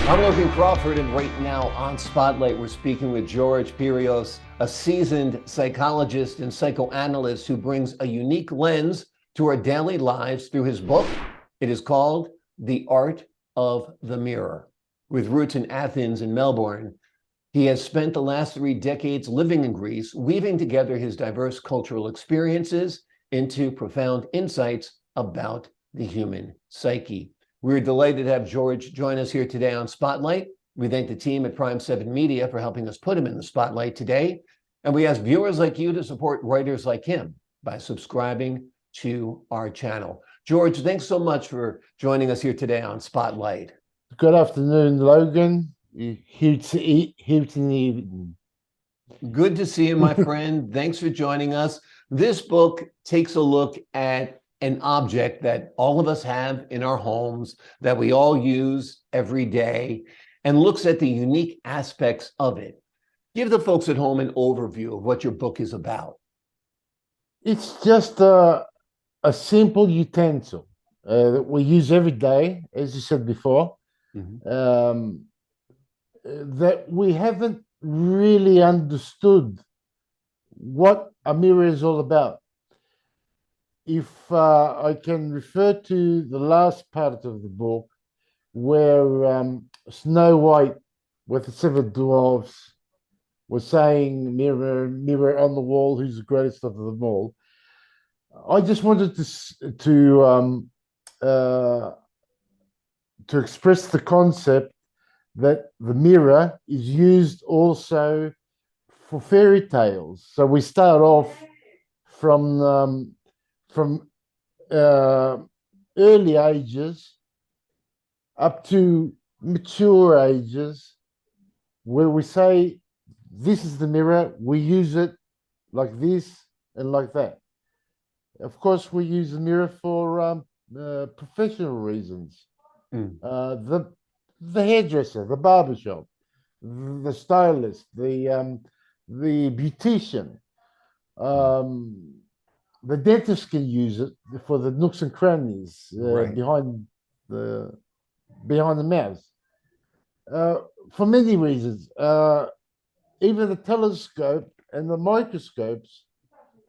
I'm Logan Crawford, and right now on Spotlight, we're speaking with George Pyriohos, a seasoned psychologist and psychoanalyst who brings a unique lens to our daily lives through his book. It is called The Art of the Mirror. With roots in Athens and Melbourne, he has spent the last 3 decades living in Greece, weaving together his diverse cultural experiences into profound insights about the human psyche. We're delighted to have George join us here today on Spotlight. We thank the team at Prime 7 Media for helping us put him in the spotlight today. And we ask viewers like you to support writers like him by subscribing to our channel. George, thanks so much for joining us here today on Spotlight. Good afternoon, Logan. Here to eat, here to evening. Good to see you, my friend. Thanks for joining us. This book takes a look at an object that all of us have in our homes, that we all use every day, and looks at the unique aspects of it. Give the folks at home an overview of what your book is about. It's just a simple utensil that we use every day, as you said before, that we haven't really understood what a mirror is all about. If I can refer to the last part of the book where Snow White with the 7 dwarfs was saying, mirror, mirror on the wall, who's the greatest of them all. I just wanted to express the concept that the mirror is used also for fairy tales. So we start off from early ages up to mature ages, where we say, this is the mirror, we use it like this and like that. Of course, we use the mirror for professional reasons. The hairdresser, the barbershop, the stylist, the beautician, the dentist can use it for the nooks and crannies behind the mouth. For many reasons, even the telescope and the microscopes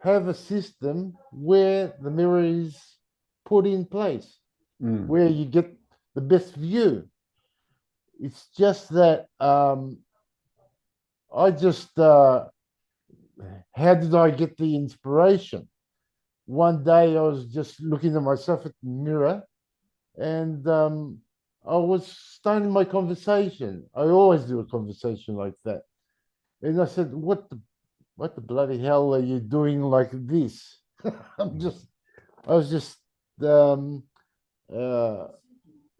have a system where the mirror is put in place, where you get the best view. It's just that I just, how did I get the inspiration? One day I was just looking at myself at the mirror, and I was starting my conversation. I always do a conversation like that. And I said, what the bloody hell are you doing like this? I was just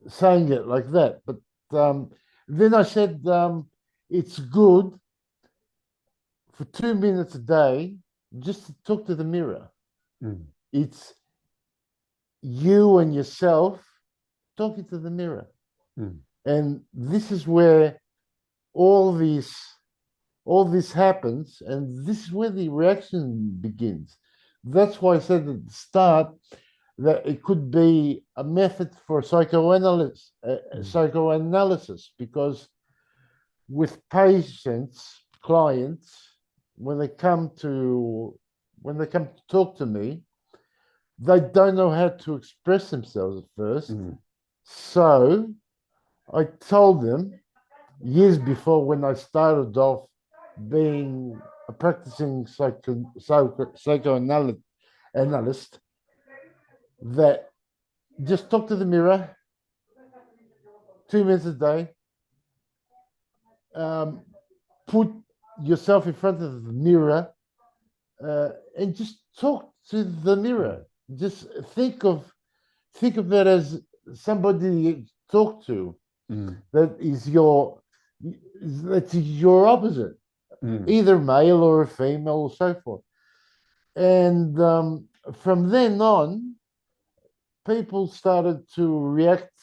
saying it like that. But then I said, it's good for 2 minutes a day just to talk to the mirror. It's you and yourself talking to the mirror. And this is where all this happens, and this is where the reaction begins. That's why I said at the start that it could be a method for psychoanalysis, because with patients, clients, when they come to talk to me, they don't know how to express themselves at first. So I told them years before, when I started off being a practicing psychoanalyst, that just talk to the mirror 2 minutes a day. Put yourself in front of the mirror and just talk to the mirror. Just think of that as somebody you talk to. That's your opposite, either male or a female or so forth. And from then on, people started to react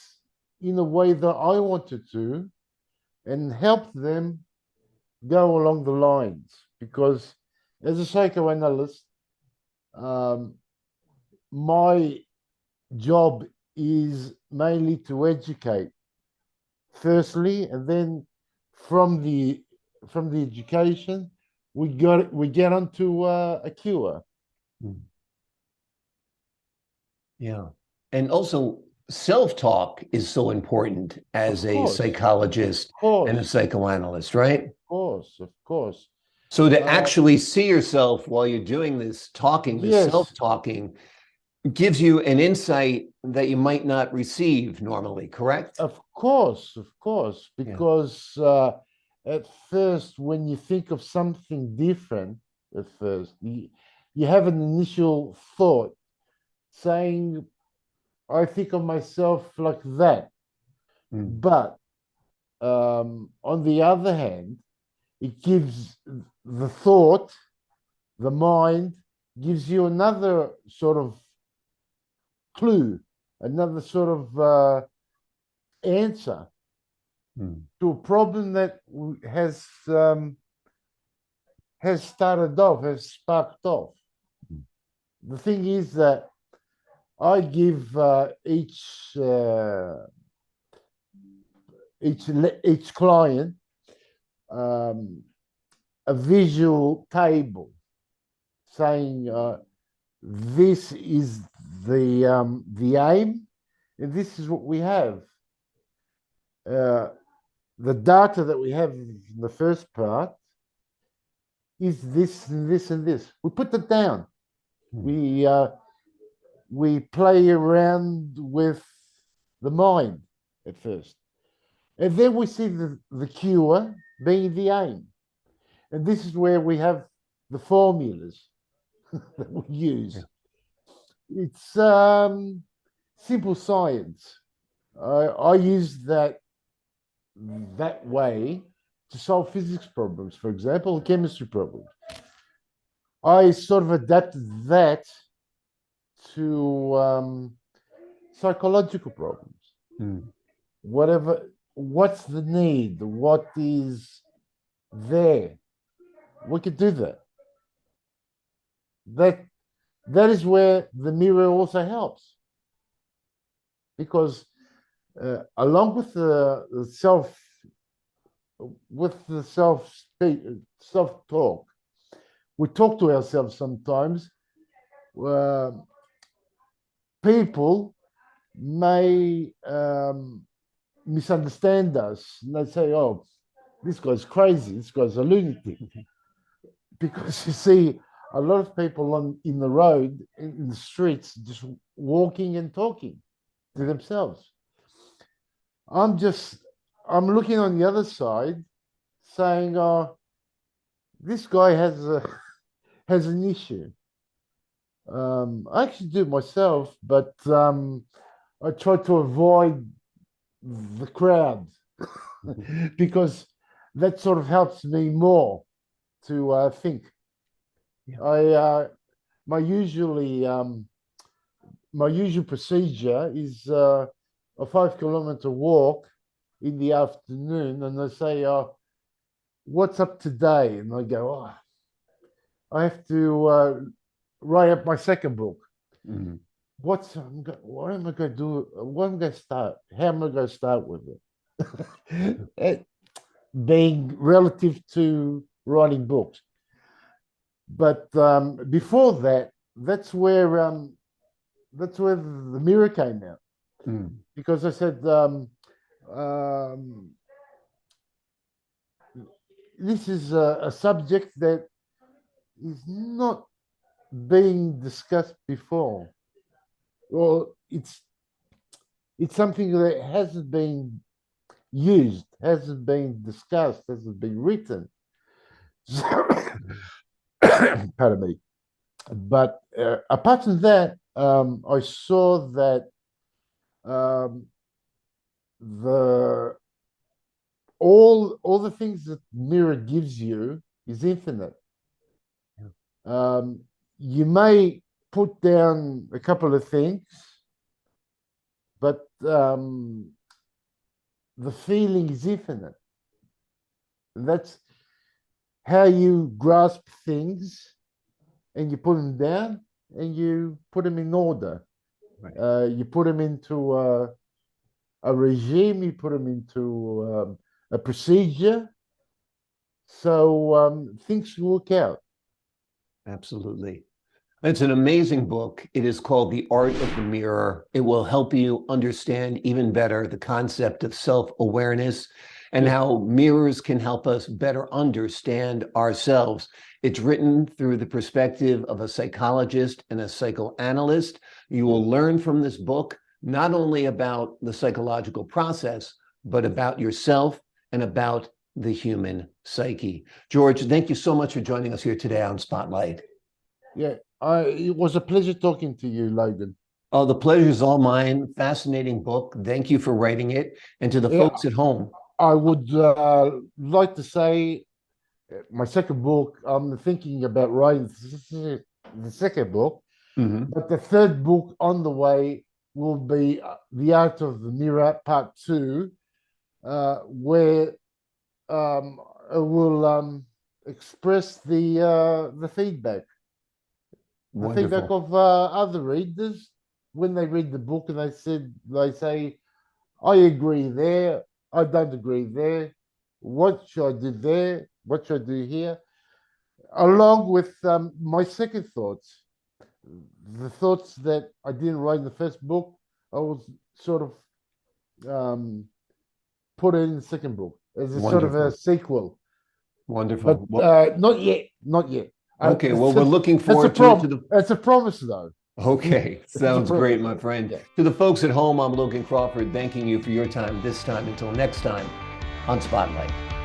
in a way that I wanted to, and help them go along the lines. Because as a psychoanalyst, my job is mainly to educate firstly, and then from the education, we get onto a cure. Yeah. And also, self-talk is so important as a psychologist and a psychoanalyst, right? Of course. So to actually see yourself while you're doing this talking, this Yes, self-talking, gives you an insight that you might not receive normally, correct? of course, Yeah. because at first, when you think of something different, at first, you have an initial thought saying, I think of myself like that. But on the other hand, it gives the thought, the mind, gives you another sort of clue, another sort of answer to a problem that has started off, has sparked off. The thing is that I give each client a visual table saying this is the aim, and this is what we have. The data that we have in the first part is this and this and this. We put that down. We play around with the mind at first, and then we see the cure being the aim, and this is where we have the formulas that we use. It's simple science. I use that way to solve physics problems, for example, chemistry problems. I sort of adapted that to psychological problems. What's the need? What is there? We could do that. That is where the mirror also helps, because along with the self talk, we talk to ourselves sometimes. People may misunderstand us, and they say, "Oh, this guy's crazy. This guy's a lunatic," because you see a lot of people in the road, in the streets, just walking and talking to themselves. I'm looking on the other side, saying, "Oh, this guy has an issue." I actually do it myself, but I try to avoid the crowd because that sort of helps me more to think. My usual procedure is a 5 kilometer walk in the afternoon, and they say, "What's up today?" And I go, "Oh, I have to write up my second book. What am I going to do? What am I going to start? How am I going to start with it?" Being relative to writing books. But before that, that's where the mirror came out, because I said, this is a subject that is not being discussed before, or it's something that hasn't been used, hasn't been discussed, hasn't been written. Pardon me. But apart from that, I saw that the all the things that mirror gives you is infinite. You may put down a couple of things, but the feeling is infinite. That's how you grasp things, and you put them down, and you put them in order. You put them into a regime, you put them into a procedure, so things work out. Absolutely. It's an amazing book. It is called The Art of the Mirror. It will help you understand even better the concept of self-awareness and how mirrors can help us better understand ourselves. It's written through the perspective of a psychologist and a psychoanalyst. You will learn from this book not only about the psychological process, but about yourself and about the human psyche. George, thank you so much for joining us here today on Spotlight. Yeah, it was a pleasure talking to you, Logan. Oh, the pleasure is all mine. Fascinating book. Thank you for writing it. And to the folks at home, I would like to say my second book, I'm thinking about writing the second book, but the third book on the way will be The Art of the Mirror, Part 2, where I will express the feedback. The feedback of other readers when they read the book and they say, I agree there, I don't agree there. What should I do there? What should I do here? Along with my second thoughts, the thoughts that I didn't write in the first book, I will sort of put it in the second book as a sort of a sequel. Wonderful. But not yet, not yet. Okay, well, we're looking forward to the... It's a promise, though. Okay, sounds great, my friend. Yeah. To the folks at home, I'm Logan Crawford, thanking you for your time this time. Until next time on Spotlight.